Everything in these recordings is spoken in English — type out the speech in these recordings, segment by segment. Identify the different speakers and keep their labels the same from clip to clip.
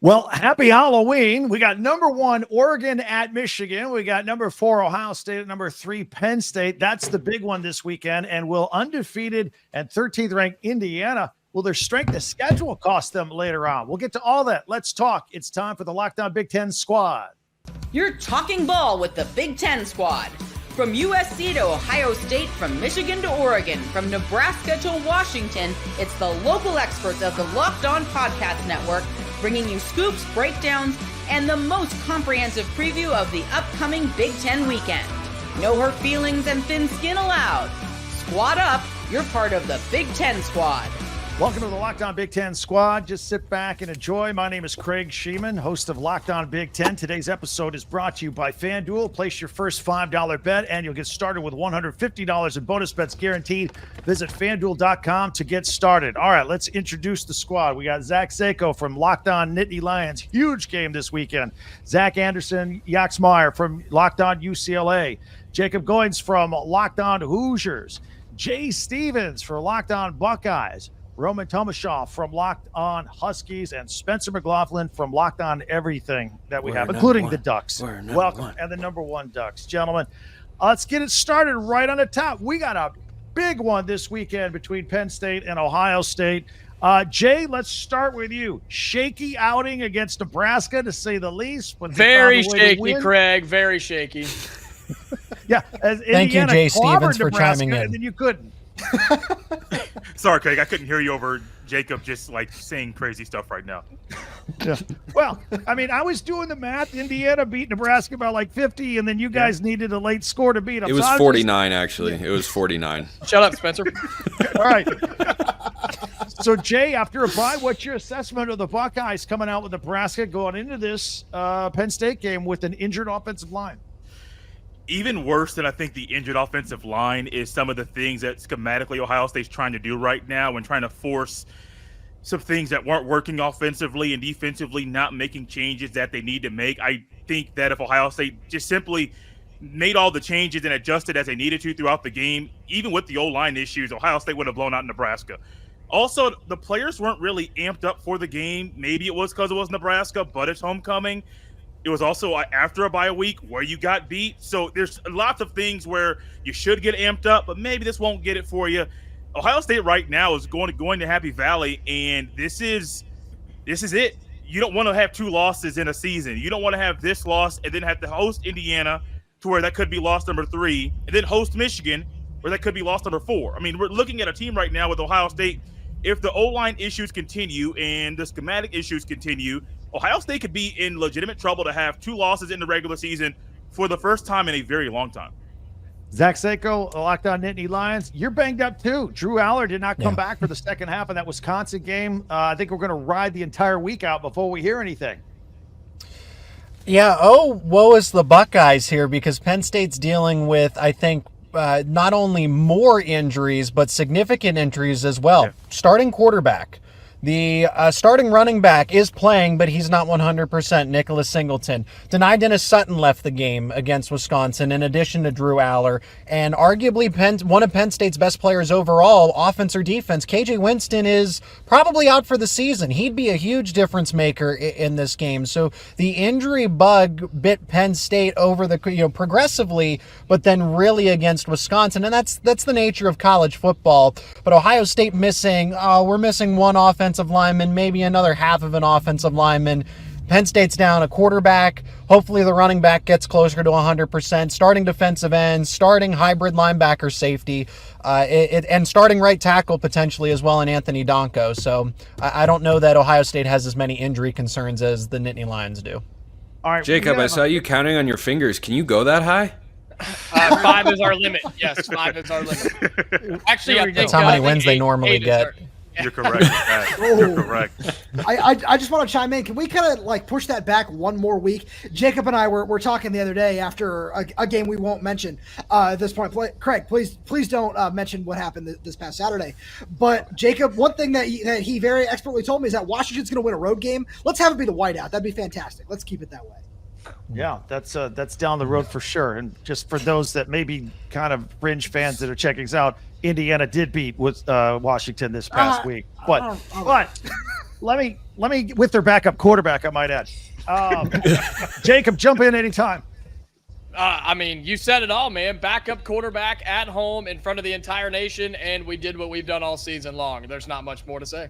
Speaker 1: Well, happy Halloween. We got number 1, Oregon at Michigan. We got number 4, Ohio State at number 3, Penn State. That's the big one this weekend. And will undefeated and 13th ranked Indiana, will their strength of schedule cost them later on? We'll get to all that. Let's talk. It's time for the Locked On Big Ten Squad.
Speaker 2: You're talking ball with the Big Ten Squad. From USC to Ohio State, from Michigan to Oregon, from Nebraska to Washington, it's the local experts of the Locked On Podcast Network bringing you scoops, breakdowns, and the most comprehensive preview of the upcoming Big Ten weekend. No hurt feelings and thin skin allowed. Squad up, you're part of the Big Ten Squad.
Speaker 1: Welcome to the Locked On Big Ten Squad. Just sit back and enjoy. My name is Craig Shemon, host of Locked On Big Ten. Today's episode is brought to you by FanDuel. Place your first $5 bet, and you'll get started with $150 in bonus bets guaranteed. Visit FanDuel.com to get started. All right, let's introduce the squad. We got Zach Sako from Locked On Nittany Lions. Huge game this weekend. Zach Anderson Yaxmeyer from Locked On UCLA. Jacob Goins from Locked On Hoosiers. Jay Stevens for Locked On Buckeyes. Roman Tomashoff from Locked On Huskies, and Spencer McLaughlin from Locked On Everything that we have, including the Ducks. Welcome, and the number 1 Ducks. Gentlemen, let's get it started right on the top. We got a big one this weekend between Penn State and Ohio State. Jay, let's start with you. Shaky outing against Nebraska, to say the least. But
Speaker 3: very shaky, Craig. Very shaky.
Speaker 1: Yeah.
Speaker 4: Thank you, Jay Stevens, for chiming in.
Speaker 1: And then you couldn't.
Speaker 5: Sorry, Craig. I couldn't hear you over Jacob just like saying crazy stuff right now.
Speaker 1: Yeah. Well, I mean, I was doing the math. Indiana beat Nebraska by like 50, and then you guys needed a late score to beat them.
Speaker 6: It was 49, actually. It was 49.
Speaker 3: Shut up, Spencer.
Speaker 1: All right. So, Jay, after a bye, what's your assessment of the Buckeyes coming out with Nebraska going into this Penn State game with an injured offensive line?
Speaker 5: Even worse than I think the injured offensive line is some of the things that schematically Ohio State's trying to do right now and trying to force some things that weren't working offensively and defensively, not making changes that they need to make. I think that if Ohio State just simply made all the changes and adjusted as they needed to throughout the game, even with the O-line issues, Ohio State would have blown out Nebraska. Also, the players weren't really amped up for the game. Maybe it was because it was Nebraska, but it's homecoming. It was also after a bye week where you got beat. So there's lots of things where you should get amped up, but maybe this won't get it for you. Ohio State right now is going to Happy Valley, and this is it. You don't want to have 2 losses in a season. You don't want to have this loss and then have to host Indiana, to where that could be loss number 3, and then host Michigan, where that could be loss number 4. I mean, we're looking at a team right now with Ohio State. If the O-line issues continue and the schematic issues continue, Ohio State could be in legitimate trouble to have 2 losses in the regular season for the first time in a very long time.
Speaker 1: Zach Sako, Locked On Nittany Lions. You're banged up too. Drew Aller did not come back for the second half of that Wisconsin game. I think we're going to ride the entire week out before we hear anything.
Speaker 4: Yeah, woe is the Buckeyes here, because Penn State's dealing with, I think, not only more injuries, but significant injuries as well. Yeah. Starting quarterback. The starting running back is playing, but he's not 100%, Nicholas Singleton. Denai Dennis Sutton left the game against Wisconsin, in addition to Drew Aller. And arguably one of Penn State's best players overall, offense or defense, KJ Winston, is probably out for the season. He'd be a huge difference maker in this game. So the injury bug bit Penn State over the progressively, but then really against Wisconsin. And that's the nature of college football. But Ohio State we're missing one offensive lineman, maybe another half of an offensive lineman. Penn State's down a quarterback. Hopefully the running back gets closer to 100%. Starting defensive end, starting hybrid linebacker safety, and starting right tackle potentially as well in Anthony Donko. So I don't know that Ohio State has as many injury concerns as the Nittany Lions do.
Speaker 1: All right,
Speaker 6: Jacob, I saw you counting on your fingers. Can you go that high?
Speaker 3: 5 is our limit. Yes, 5 is our limit. Actually, I think
Speaker 4: that's how many wins they normally get.
Speaker 5: You're correct. You're correct.
Speaker 7: I just want to chime in. Can we kind of like push that back one more week? Jacob and I were talking the other day after a game we won't mention at this point. Craig, please don't mention what happened this past Saturday. But Jacob, one thing that he very expertly told me is that Washington's going to win a road game. Let's have it be the whiteout. That'd be fantastic. Let's keep it that way.
Speaker 1: Yeah, that's down the road for sure. And just for those that may be kind of fringe fans that are checking us out, Indiana did beat Washington this past week. But let me with their backup quarterback, I might add. Jacob, jump in anytime.
Speaker 3: I mean, you said it all, man. Backup quarterback at home in front of the entire nation, and we did what we've done all season long. There's not much more to say.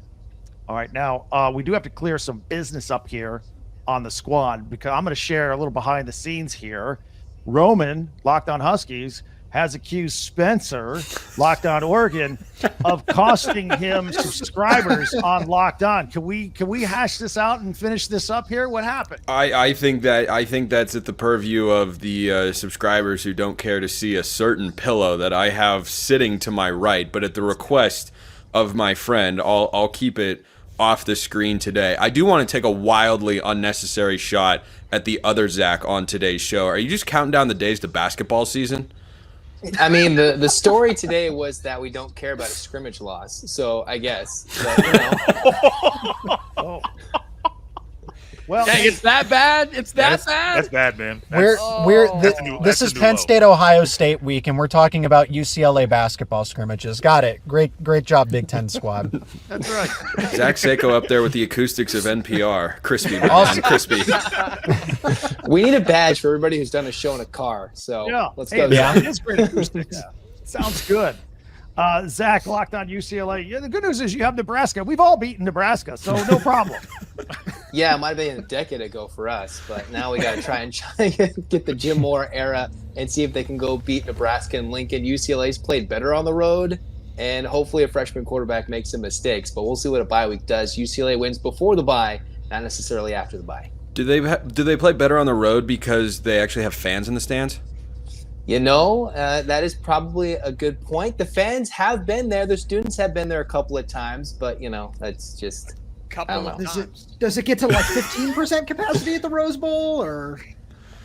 Speaker 1: All right, now we do have to clear some business up here on the squad because I'm going to share a little behind the scenes here. Roman, Locked On Huskies, has accused Spencer, Locked On Oregon, of costing him subscribers on Locked On. Can we hash this out and finish this up here? What happened?
Speaker 6: I think that's at the purview of the subscribers who don't care to see a certain pillow that I have sitting to my right, but at the request of my friend, I'll keep it off the screen today. I do want to take a wildly unnecessary shot at the other Zach on today's show. Are you just counting down the days to basketball season?
Speaker 8: I mean, the story today was that we don't care about a scrimmage loss, so I guess. But,
Speaker 1: Oh. Well,
Speaker 3: Dang, it's that bad? It's that bad?
Speaker 5: That's bad, man.
Speaker 4: This is Penn State, Ohio State week, and we're talking about UCLA basketball scrimmages. Got it. Great job, Big Ten squad.
Speaker 1: that's right.
Speaker 6: Zach Seiko up there with the acoustics of NPR. Crispy, man. Crispy.
Speaker 8: we need a badge for everybody who's done a show in a car, so
Speaker 1: Yeah.
Speaker 8: let's
Speaker 1: Hey,
Speaker 8: go.
Speaker 1: yeah. It is great acoustics. Sounds good. Zach, Locked On UCLA. Yeah, the good news is you have Nebraska. We've all beaten Nebraska, so no problem.
Speaker 8: Yeah, it might have been a decade ago for us, but now we got to try and get the Jim Moore era and see if they can go beat Nebraska and Lincoln. UCLA's played better on the road, and hopefully a freshman quarterback makes some mistakes, but we'll see what a bye week does. UCLA wins before the bye, not necessarily after the bye.
Speaker 6: Do they play better on the road because they actually have fans in the stands?
Speaker 8: You know, that is probably a good point. The fans have been there. The students have been there a couple of times, but, you know, that's just –
Speaker 3: Couple of times.
Speaker 7: Does it get to like 15% capacity at the Rose Bowl, or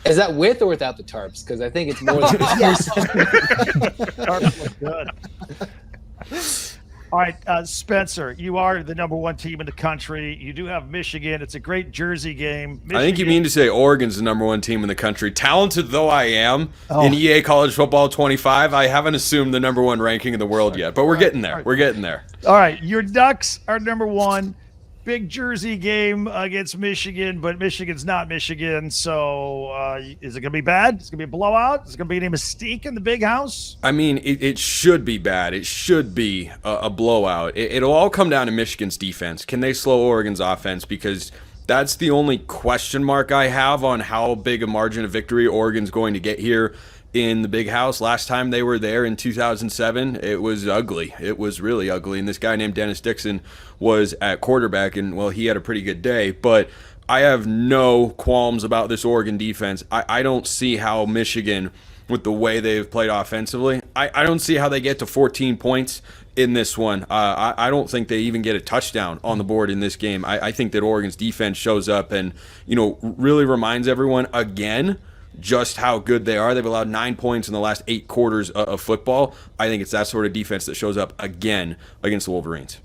Speaker 8: is that with or without the tarps? Because I think it's more than
Speaker 7: yes?
Speaker 1: Tarps look good. All right, Spencer, you are the number one team in the country. You do have Michigan. It's a great Jersey game.
Speaker 6: I think you mean to say Oregon's the number one team in the country. Talented though I am in EA College Football 25, I haven't assumed the number one ranking in the world yet, but we're getting there. We're getting there.
Speaker 1: All right, your Ducks are number one. Big Jersey game against Michigan, but Michigan's not Michigan. So is it going to be bad? Is it going to be a blowout? Is it going to be any mystique in the big house?
Speaker 6: I mean, it should be bad. It should be a blowout. It'll all come down to Michigan's defense. Can they slow Oregon's offense? Because that's the only question mark I have on how big a margin of victory Oregon's going to get here in the big house. Last time they were there in 2007, it was ugly. It was really ugly. And this guy named Dennis Dixon was at quarterback, and, well, he had a pretty good day. But I have no qualms about this Oregon defense. I don't see how Michigan, with the way they've played offensively, I don't see how they get to 14 points in this one. I don't think they even get a touchdown on the board in this game. I think that Oregon's defense shows up and, you know, really reminds everyone again just how good they are. They've allowed 9 points in the last 8 quarters of football. I think it's that sort of defense that shows up again against the Wolverines.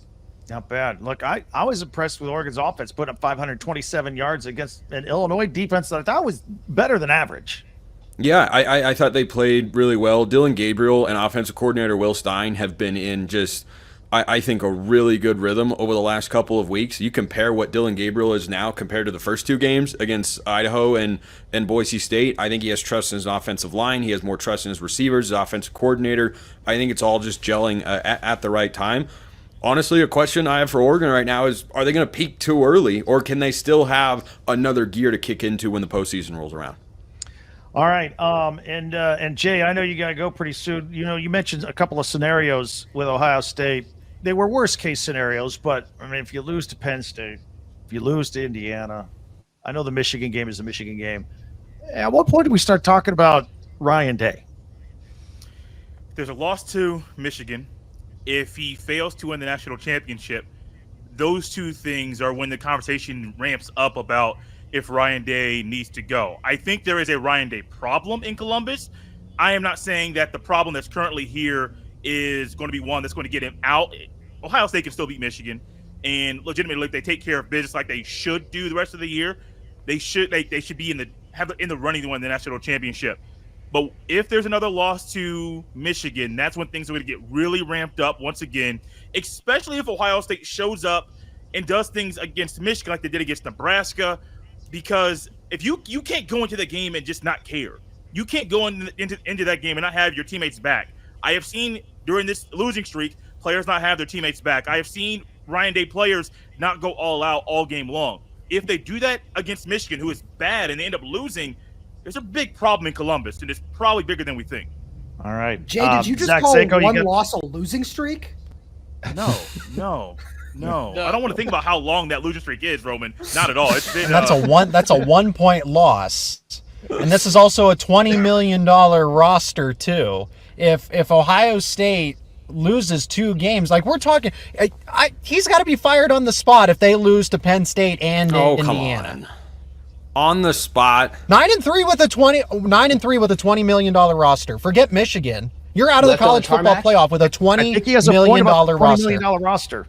Speaker 1: Not bad. Look, I was impressed with Oregon's offense, putting up 527 yards against an Illinois defense that I thought was better than average.
Speaker 6: Yeah, I thought they played really well. Dylan Gabriel and offensive coordinator Will Stein have been in just, I think, a really good rhythm over the last couple of weeks. You compare what Dylan Gabriel is now compared to the first 2 games against Idaho and Boise State. I think he has trust in his offensive line. He has more trust in his receivers, his offensive coordinator. I think it's all just gelling at the right time. Honestly, a question I have for Oregon right now is, are they going to peak too early, or can they still have another gear to kick into when the postseason rolls around?
Speaker 1: All right, and Jay, I know you got to go pretty soon. You know, you mentioned a couple of scenarios with Ohio State. They were worst case scenarios, but I mean, if you lose to Penn State, if you lose to Indiana, I know the Michigan game is the Michigan game. At what point do we start talking about Ryan Day?
Speaker 5: There's a loss to Michigan. If he fails to win the national championship, those 2 things are when the conversation ramps up about if Ryan Day needs to go. I think there is a Ryan Day problem in Columbus. I am not saying that the problem that's currently here is going to be one that's going to get him out. Ohio State can still beat Michigan, and legitimately, if they take care of business like they should do the rest of the year, they should be in the running to win the national championship. But if there's another loss to Michigan, that's when things are going to get really ramped up once again, especially if Ohio State shows up and does things against Michigan like they did against Nebraska, because if you can't go into the game and just not care. You can't go into that game and not have your teammates back. I have seen during this losing streak players not have their teammates back. I have seen Ryan Day players not go all out all game long. If they do that against Michigan, who is bad, and they end up losing, there's a big problem in Columbus, and it's probably bigger than we think.
Speaker 1: All right.
Speaker 7: Jay, did you just
Speaker 1: Zach
Speaker 7: call
Speaker 1: Sako,
Speaker 7: one loss a losing streak?
Speaker 5: No. I don't want to think about how long that losing streak is, Roman. Not at all. It's been,
Speaker 4: That's a 1-point loss. And this is also a $20 million roster too. If Ohio State loses 2 games, like we're talking, he's got to be fired on the spot if they lose to Penn State and Indiana.
Speaker 6: Come on the spot.
Speaker 4: 9-3 with a $20 million roster. Forget Michigan. You're out of the college football playoff with a $20 million
Speaker 1: roster.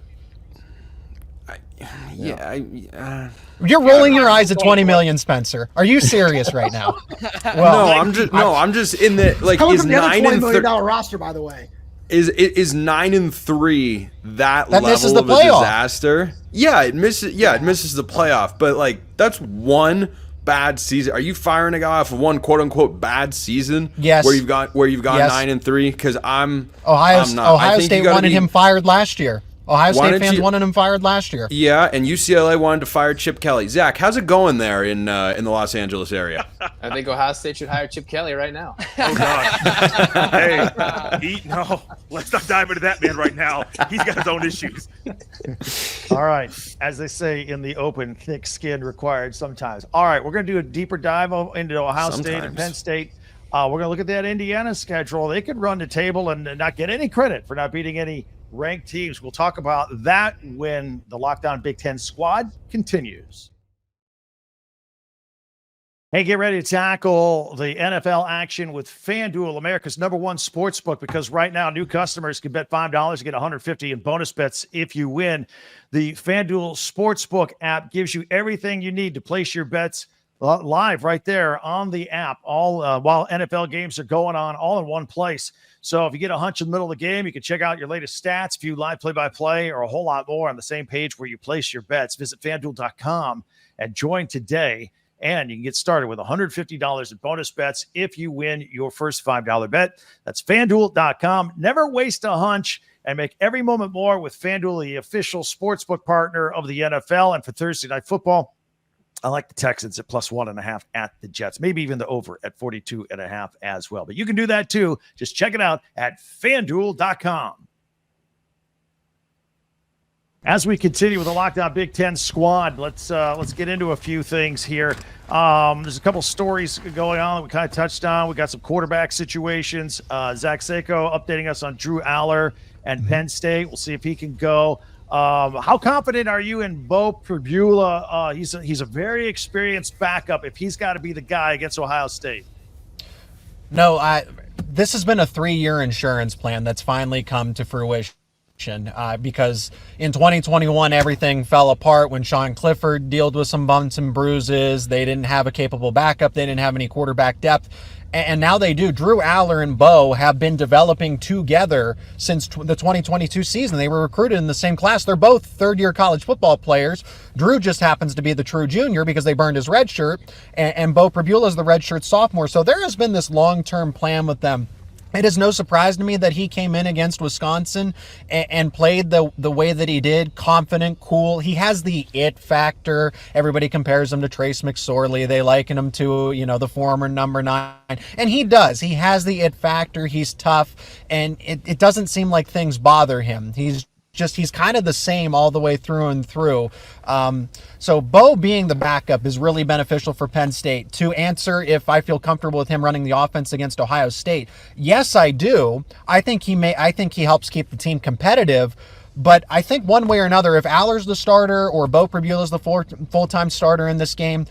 Speaker 6: Yeah.
Speaker 4: You're rolling your eyes at 20 million, Spencer. Are you serious right now?
Speaker 6: Well, I'm just in the like.
Speaker 7: Coming
Speaker 6: Is
Speaker 7: from the other $20 million
Speaker 6: 9-3
Speaker 7: roster, by the way.
Speaker 6: is 9-3 that
Speaker 4: misses
Speaker 6: level
Speaker 4: the
Speaker 6: of a
Speaker 4: playoff.
Speaker 6: disaster? Yeah, it misses. Yeah, it misses the playoff. But like, that's one bad season. Are you firing a guy off of one quote unquote bad season?
Speaker 4: Yes.
Speaker 6: Where you've gone
Speaker 4: Yes.
Speaker 6: 9-3? Because I'm not.
Speaker 4: Ohio State wanted him fired last year. Ohio State fans
Speaker 6: you-
Speaker 4: wanted him fired last year.
Speaker 6: Yeah, and UCLA wanted to fire Chip Kelly. Zach, how's it going there in the Los Angeles area?
Speaker 8: I think Ohio State should hire Chip Kelly right now.
Speaker 5: Oh, God. Hey, no, let's not dive into that man right now. He's got his own issues.
Speaker 1: All right. As they say in the open, thick skin required sometimes. All right. We're going to do a deeper dive into Ohio State and
Speaker 6: Sometimes.
Speaker 1: Penn State. We're going to look at that Indiana schedule. They could run the table and not get any credit for not beating any ranked teams. We'll talk about that when the Lockdown Big Ten squad continues. Hey, get ready to tackle the NFL action with FanDuel, America's #1 sports book, because right now new customers can bet $5 and get $150 in bonus bets if you win. The FanDuel Sportsbook app gives you everything you need to place your bets live right there on the app, all while NFL games are going on, all in one place. So if you get a hunch in the middle of the game, you can check out your latest stats, view live play-by-play, or a whole lot more on the same page where you place your bets. Visit FanDuel.com and join today, and you can get started with $150 in bonus bets if you win your first $5 bet. That's FanDuel.com. Never waste a hunch and make every moment more with FanDuel, the official sportsbook partner of the NFL. And for Thursday Night Football, I like the Texans at +1.5 at the Jets, maybe even the over at 42.5 as well. But you can do that too. Just check it out at FanDuel.com. As we continue with the Lockdown Big Ten squad, let's get into a few things here. There's a couple stories going on that we kind of touched on. We got some quarterback situations. Zach Sako updating us on Drew Aller and Penn State. We'll see if he can go. How confident are you in Bo Pribula? He's a very experienced backup if he's got to be the guy against Ohio State.
Speaker 4: No, this has been a 3-year insurance plan that's finally come to fruition. Because in 2021, everything fell apart when Sean Clifford dealt with some bumps and bruises. They didn't have a capable backup. They didn't have any quarterback depth. And now they do. Drew Aller and Bo have been developing together since the 2022 season. They were recruited in the same class. They're both third-year college football players. Drew just happens to be the true junior because they burned his red shirt, and Bo Pribula is the redshirt sophomore. So there has been this long-term plan with them. It is no surprise to me that he came in against Wisconsin and played the way that he did, confident, cool. He has the it factor. Everybody compares him to Trace McSorley. They liken him to, the former number 9. And he does. He has the it factor. He's tough. And it doesn't seem like things bother him. He's kind of the same all the way through and through. So Bo being the backup is really beneficial for Penn State. To answer if I feel comfortable with him running the offense against Ohio State, yes, I do. I think he helps keep the team competitive. But I think one way or another, if Aller's the starter or Bo Pribula's the full-time starter in this game,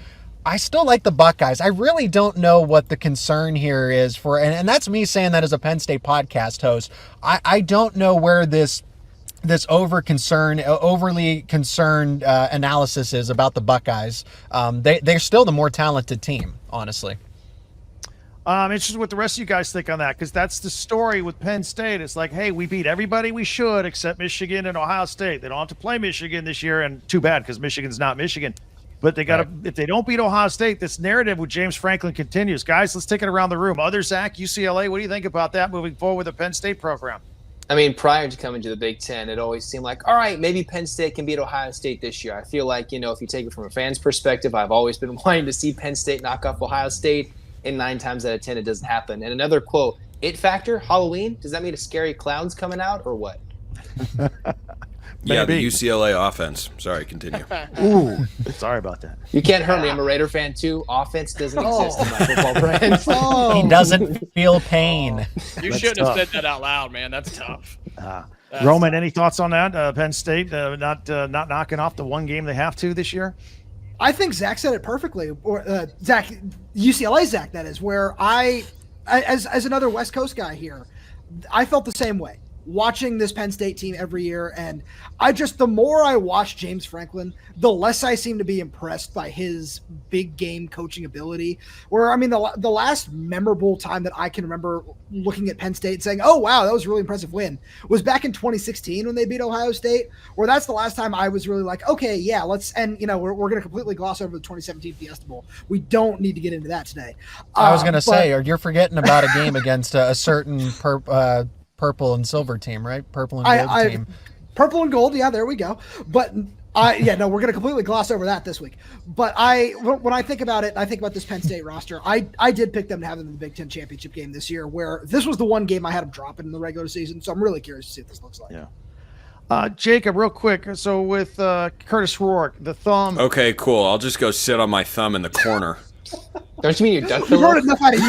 Speaker 4: I still like the Buckeyes. I really don't know what the concern here is and that's me saying that as a Penn State podcast host. I don't know where this overly concerned analysis is about the Buckeyes. They're still the more talented team, honestly.
Speaker 1: I'm interested what the rest of you guys think on that, because that's the story with Penn State. It's like, hey, we beat everybody we should except Michigan and Ohio State. They don't have to play Michigan this year, and too bad because Michigan's not Michigan. But they got to, if they don't beat Ohio State, this narrative with James Franklin continues. Guys, let's take it around the room. Other Zach, UCLA, what do you think about that moving forward with the Penn State program?
Speaker 8: I mean, prior to coming to the Big Ten, it always seemed like, all right, maybe Penn State can beat Ohio State this year. I feel like, if you take it from a fan's perspective, I've always been wanting to see Penn State knock off Ohio State, and 9 times out of 10, it doesn't happen. And another quote, it factor, Halloween, does that mean a scary clown's coming out or what?
Speaker 6: Yeah, the UCLA offense. Sorry, continue.
Speaker 1: Ooh, sorry about that.
Speaker 8: You can't hurt me. I'm a Raider fan, too. Offense doesn't exist in my football brand.
Speaker 4: He doesn't feel pain.
Speaker 3: You shouldn't have said that out loud, man. That's tough.
Speaker 1: Roman, any thoughts on that? Penn State not knocking off the one game they have to this year?
Speaker 7: I think Zach said it perfectly, or Zach, UCLA Zach, that is, where as another West Coast guy here, I felt the same way watching this Penn State team every year. And the more I watch James Franklin, the less I seem to be impressed by his big game coaching ability. Where, I mean, the last memorable time that I can remember looking at Penn State and saying, oh, wow, that was a really impressive win, was back in 2016 when they beat Ohio State, where that's the last time I was really like, okay, yeah, let's, and, we're going to completely gloss over the 2017 Fiesta Bowl. We don't need to get into that today.
Speaker 4: I was going to say, or you're forgetting about a game against a certain purple and silver team, right? Purple and gold team.
Speaker 7: Purple and gold, yeah, there we go. But we're going to completely gloss over that this week. But when I think about it, I think about this Penn State roster. I did pick them to have them in the Big Ten championship game this year, where this was the one game I had them dropping in the regular season. So I'm really curious to see what this looks like.
Speaker 1: Yeah. Jacob, real quick. So with Curtis Rourke, the thumb.
Speaker 6: Okay, cool. I'll just go sit on my thumb in the corner.
Speaker 8: Don't you mean you duck the
Speaker 7: We've heard enough out of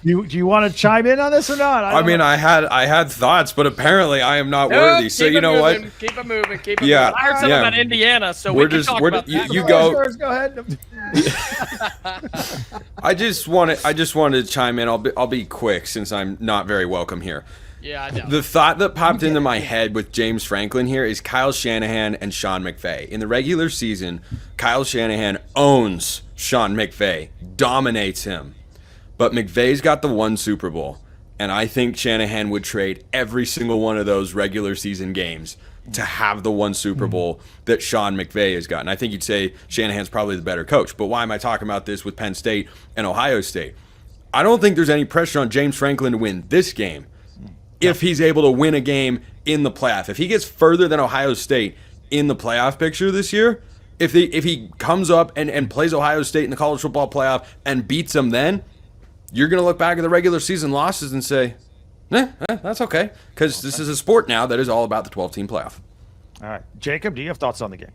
Speaker 7: you,
Speaker 1: Do you want to chime in on this or not?
Speaker 6: I had thoughts, but apparently I am not worthy. So you know what?
Speaker 3: Keep it moving. Keep it moving. I heard something about Indiana, so we can talk about that.
Speaker 6: You go.
Speaker 1: Go ahead.
Speaker 6: I just wanted to chime in. I'll be quick since I'm not very welcome here.
Speaker 3: Yeah, I know.
Speaker 6: The thought that popped into my head with James Franklin here is Kyle Shanahan and Sean McVay. In the regular season, Kyle Shanahan owns Sean McVay, dominates him. But McVay's got the one Super Bowl, and I think Shanahan would trade every single one of those regular season games to have the one Super Bowl that Sean McVay has gotten. I think you'd say Shanahan's probably the better coach. But why am I talking about this with Penn State and Ohio State? I don't think there's any pressure on James Franklin to win this game if he's able to win a game in the playoff. If he gets further than Ohio State in the playoff picture this year, if he comes up and plays Ohio State in the college football playoff and beats them, then you're going to look back at the regular season losses and say, that's okay, because this is a sport now that is all about the 12-team playoff.
Speaker 1: All right. Jacob, do you have thoughts on the game?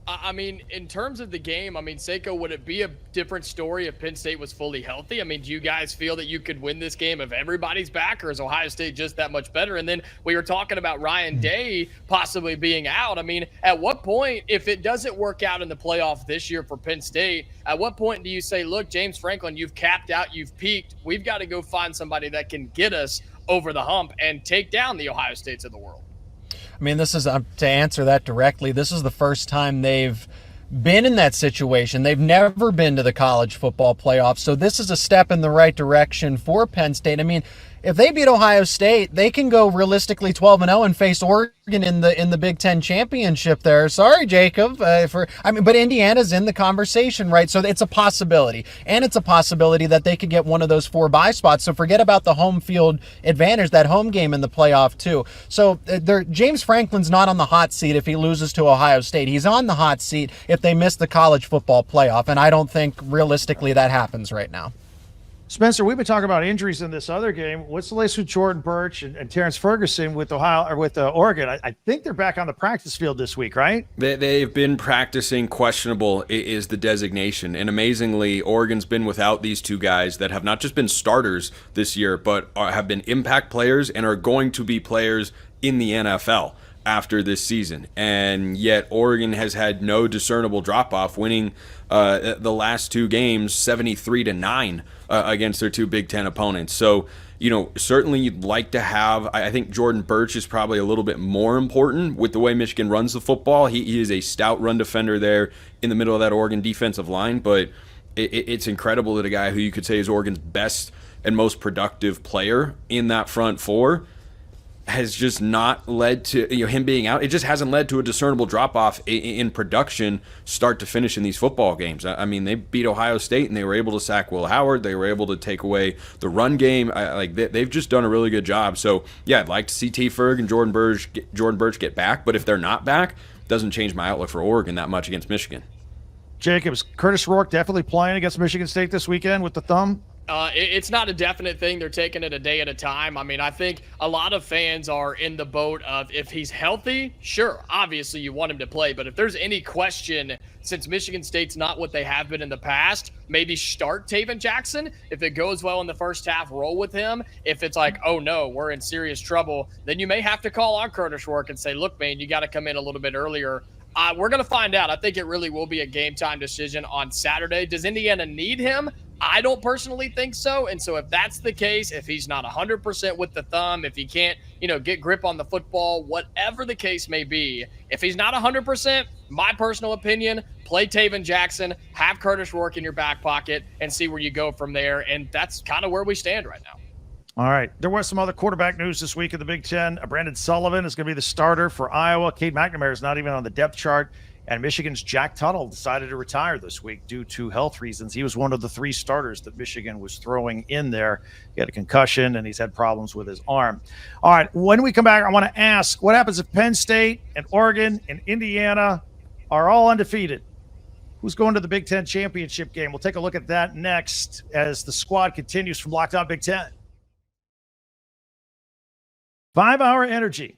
Speaker 3: I mean, in terms of the game, Seiko, would it be a different story if Penn State was fully healthy? Do you guys feel that you could win this game if everybody's back, or is Ohio State just that much better? And then we were talking about Ryan Day possibly being out. At what point, if it doesn't work out in the playoff this year for Penn State, at what point do you say, look, James Franklin, you've capped out, you've peaked. We've got to go find somebody that can get us over the hump and take down the Ohio States of the world?
Speaker 4: This is, to answer that directly, this is the first time they've been in that situation. They've never been to the college football playoffs, so this is a step in the right direction for Penn State. If they beat Ohio State, they can go realistically 12-0 and face Oregon in the Big Ten championship there. Sorry, Jacob. But Indiana's in the conversation, right? So it's a possibility. And it's a possibility that they could get one of those 4 bye spots. So forget about the home field advantage, that home game in the playoff too. So James Franklin's not on the hot seat if he loses to Ohio State. He's on the hot seat if they miss the college football playoff. And I don't think realistically that happens right now.
Speaker 1: Spencer, we've been talking about injuries in this other game. What's the latest with Jordan Birch and Terrence Ferguson with Oregon? I think they're back on the practice field this week, right?
Speaker 6: They've been practicing. Questionable is the designation. And amazingly, Oregon's been without these 2 guys that have not just been starters this year, but have been impact players and are going to be players in the NFL after this season. And yet Oregon has had no discernible drop-off, winning the last 2 games 73-9 against their 2 Big Ten opponents. So, certainly you'd like to have, I think Jordan Birch is probably a little bit more important with the way Michigan runs the football. He is a stout run defender there in the middle of that Oregon defensive line, but It's incredible that a guy who you could say is Oregon's best and most productive player in that front four has just not led to him being out. It just hasn't led to a discernible drop-off in production start to finish in these football games. I mean, they beat Ohio State and they were able to sack Will Howard. They were able to take away the run game. They've just done a really good job. So, yeah, I'd like to see T. Ferg and Jordan Burch get back, but if they're not back, it doesn't change my outlook for Oregon that much against Michigan.
Speaker 1: Jacobs, Curtis Rourke definitely playing against Michigan State this weekend with the thumb?
Speaker 3: It's not a definite thing. They're taking it a day at a time. I mean, I think a lot of fans are in the boat of if he's healthy, sure, obviously you want him to play. But if there's any question, since Michigan State's not what they have been in the past, maybe start Taven Jackson. If it goes well in the first half, roll with him. If it's like, oh no, we're in serious trouble, then you may have to call on Curtis Rourke and say, look, man, you got to come in a little bit earlier. We're going to find out. I think it really will be a game time decision on Saturday. Does Indiana need him? I don't personally think so. And so if that's the case, if he's not 100% with the thumb, if he can't, get grip on the football, whatever the case may be, if he's not 100%, my personal opinion, play Taven Jackson, have Curtis Rourke in your back pocket, and see where you go from there. And that's kind of where we stand right now.
Speaker 1: All right. There was some other quarterback news this week in the Big Ten. Brandon Sullivan is going to be the starter for Iowa. Cade McNamara is not even on the depth chart. And Michigan's Jack Tuttle decided to retire this week due to health reasons. He was one of the 3 starters that Michigan was throwing in there. He had a concussion, and he's had problems with his arm. All right, when we come back, I want to ask, what happens if Penn State and Oregon and Indiana are all undefeated? Who's going to the Big Ten championship game? We'll take a look at that next as the squad continues from Locked On Big Ten. 5 Hour Energy.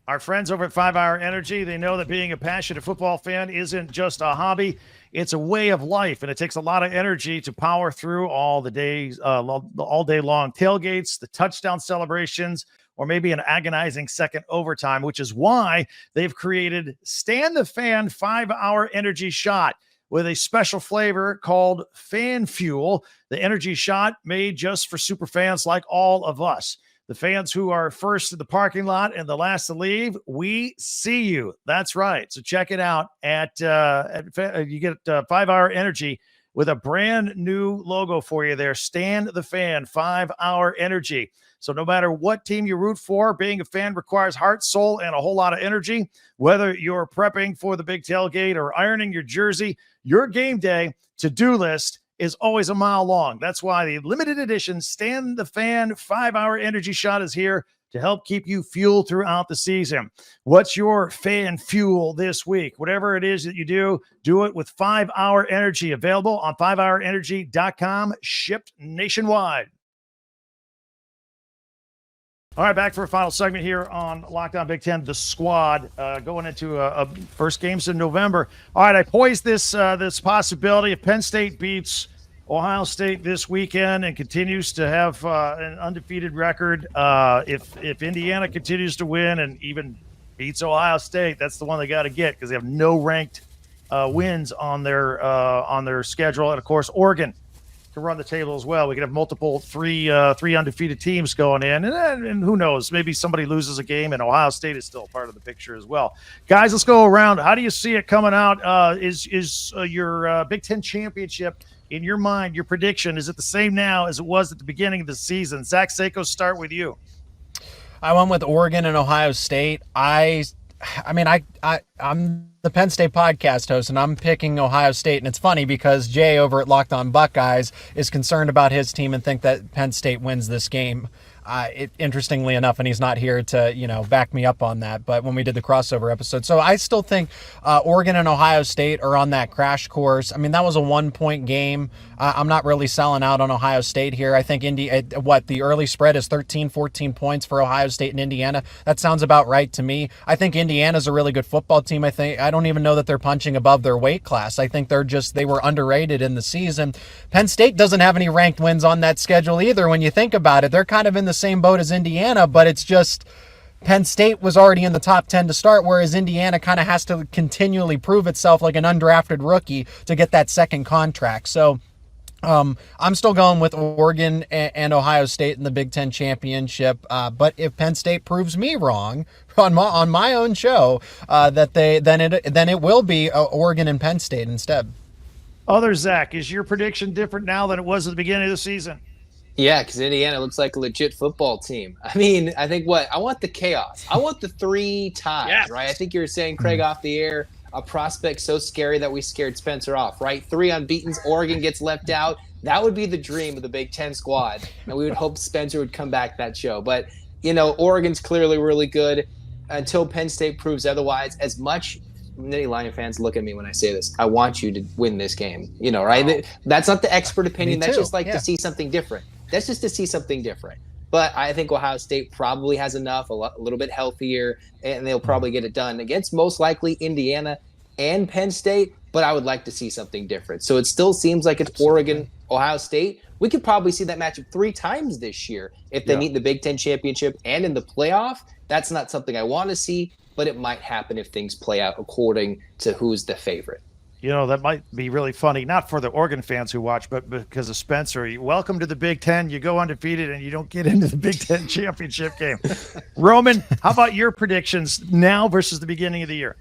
Speaker 1: Our friends over at 5 Hour Energy, they know that being a passionate football fan isn't just a hobby. It's a way of life, and it takes a lot of energy to power through all the days, all day long tailgates, the touchdown celebrations, or maybe an agonizing second overtime, which is why they've created Stand the Fan 5 Hour Energy Shot with a special flavor called Fan Fuel, the energy shot made just for super fans like all of us. The fans who are first in the parking lot and the last to leave, we see you. That's right. So check it out you get 5 Hour Energy with a brand new logo for you there. Stand the Fan 5 Hour Energy. So no matter what team you root for, being a fan requires heart, soul, and a whole lot of energy. Whether you're prepping for the big tailgate or ironing your jersey, your game day to-do list is always a mile long. That's why the limited edition Stand the Fan 5 Hour Energy Shot is here to help keep you fueled throughout the season. What's your fan fuel this week? Whatever it is that you do it with 5 Hour Energy, available on 5hourenergy.com, shipped nationwide. All right, back for a final segment here on Locked On Big Ten, the squad going into first games in November. All right, I poised this possibility if Penn State beats Ohio State this weekend and continues to have an undefeated record. If Indiana continues to win and even beats Ohio State, that's the one they got to get because they have no ranked wins on their schedule. And of course, Oregon can run the table as well. We could have multiple three undefeated teams going in, and who knows? Maybe somebody loses a game, and Ohio State is still part of the picture as well. Guys, let's go around. How do you see it coming out? Is your Big Ten championship in your mind? Your prediction, is it the same now as it was at the beginning of the season? Zach Seiko, start with you.
Speaker 4: I went with Oregon and Ohio State. I'm the Penn State podcast host, and I'm picking Ohio State. And it's funny because Jay over at Locked On Buckeyes is concerned about his team and think that Penn State wins this game. Interestingly enough, and he's not here to, back me up on that, but when we did the crossover episode. So I still think Oregon and Ohio State are on that crash course. I mean, that was a 1-point game. I'm not really selling out on Ohio State here. I think the early spread is 13, 14 points for Ohio State and Indiana. That sounds about right to me. I think Indiana's a really good football team. I don't even know that they're punching above their weight class. I think they were underrated in the season. Penn State doesn't have any ranked wins on that schedule either. When you think about it, they're kind of in the same boat as Indiana, but it's just Penn State was already in the top 10 to start, whereas Indiana kind of has to continually prove itself like an undrafted rookie to get that second contract. So I'm still going with Oregon and Ohio State in the Big Ten championship. But if Penn State proves me wrong on my own show, then it will be Oregon and Penn State instead.
Speaker 1: Other Zach, is your prediction different now than it was at the beginning of the season?
Speaker 8: Yeah, because Indiana looks like a legit football team. I mean, I think I want the chaos. I want the 3 ties,
Speaker 3: Yes.
Speaker 8: right? I think you were saying, Craig, off the air, a prospect so scary that we scared Spencer off, right? 3 unbeatens, Oregon gets left out. That would be the dream of the Big Ten squad, and we would hope Spencer would come back that show. But, Oregon's clearly really good until Penn State proves otherwise. As much Nittany Lion fans look at me when I say this, I want you to win this game, right? That's not the expert opinion. That's just to see something different. That's just to see something different. But I think Ohio State probably has enough, a little bit healthier, and they'll probably get it done against most likely Indiana and Penn State. But I would like to see something different. So it still seems like it's Oregon, Ohio State. We could probably see that matchup 3 times this year if they meet in the Big Ten championship and in the playoff. That's not something I want to see, but it might happen if things play out according to who's the favorite.
Speaker 1: That might be really funny, not for the Oregon fans who watch, but because of Spencer. Welcome to the Big Ten. You go undefeated and you don't get into the Big Ten championship game. Roman, how about your predictions now versus the beginning of the year?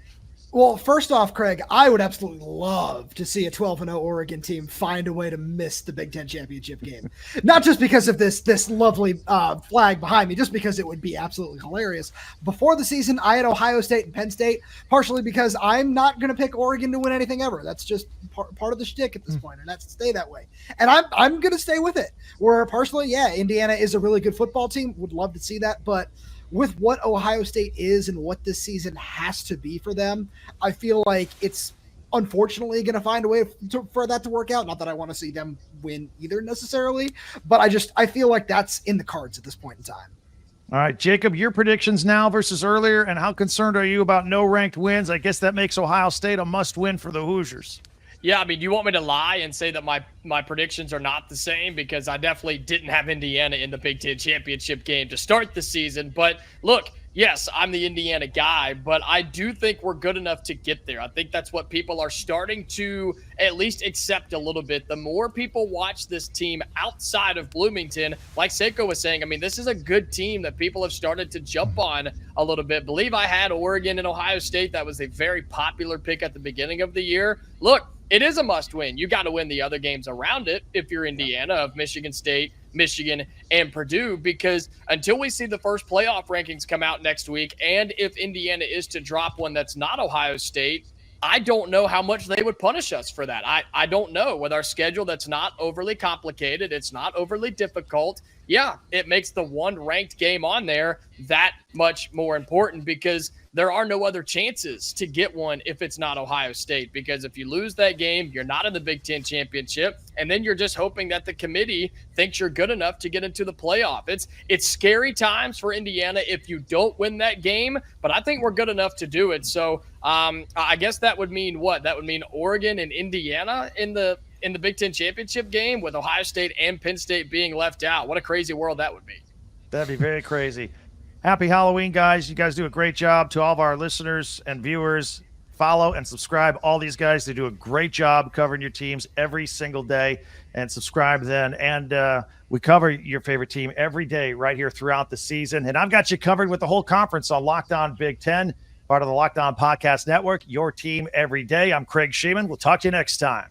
Speaker 7: Well, first off, Craig, I would absolutely love to see a 12-0 Oregon team find a way to miss the Big Ten championship game. Not just because of this lovely flag behind me, just because it would be absolutely hilarious. Before the season, I had Ohio State and Penn State, partially because I'm not going to pick Oregon to win anything ever. That's just part of the shtick at this point, and that's to stay that way. And I'm going to stay with it. Where partially, Indiana is a really good football team. Would love to see that, but with what Ohio State is and what this season has to be for them, I feel like it's unfortunately going to find a way for that to work out. Not that I want to see them win either necessarily, but I feel like that's in the cards at this point in time.
Speaker 1: All right, Jacob, your predictions now versus earlier, and how concerned are you about no ranked wins? I guess that makes Ohio State a must win for the Hoosiers.
Speaker 3: Yeah, I mean, you want me to lie and say that my predictions are not the same? Because I definitely didn't have Indiana in the Big Ten championship game to start the season. But look, yes, I'm the Indiana guy, but I do think we're good enough to get there. I think that's what people are starting to at least accept a little bit. The more people watch this team outside of Bloomington, like Seiko was saying, I mean, this is a good team that people have started to jump on a little bit. Believe I had Oregon and Ohio State. That was a very popular pick at the beginning of the year. Look, it is a must win. You got to win the other games around it if you're Indiana, of Michigan State, Michigan, and Purdue, because until we see the first playoff rankings come out next week, and if Indiana is to drop one that's not Ohio State, I don't know how much they would punish us for that. I don't know. With our schedule that's not overly complicated, it's not overly difficult. Yeah, it makes the one ranked game on there that much more important, because there are no other chances to get one if it's not Ohio State. Because if you lose that game, you're not in the Big Ten championship, and then you're just hoping that the committee thinks you're good enough to get into the playoff. It's scary times for Indiana if you don't win that game, but I think we're good enough to do it. So I guess that would mean what? That would mean Oregon and Indiana in the Big Ten championship game, with Ohio State and Penn State being left out. What a crazy world that would be.
Speaker 1: That'd be very crazy. Happy Halloween, guys. You guys do a great job. To all of our listeners and viewers, follow and subscribe all these guys. They do a great job covering your teams every single day, and subscribe then. And we cover your favorite team every day right here throughout the season. And I've got you covered with the whole conference on Locked On Big Ten, part of the Locked On Podcast Network, your team every day. I'm Craig Shemon. We'll talk to you next time.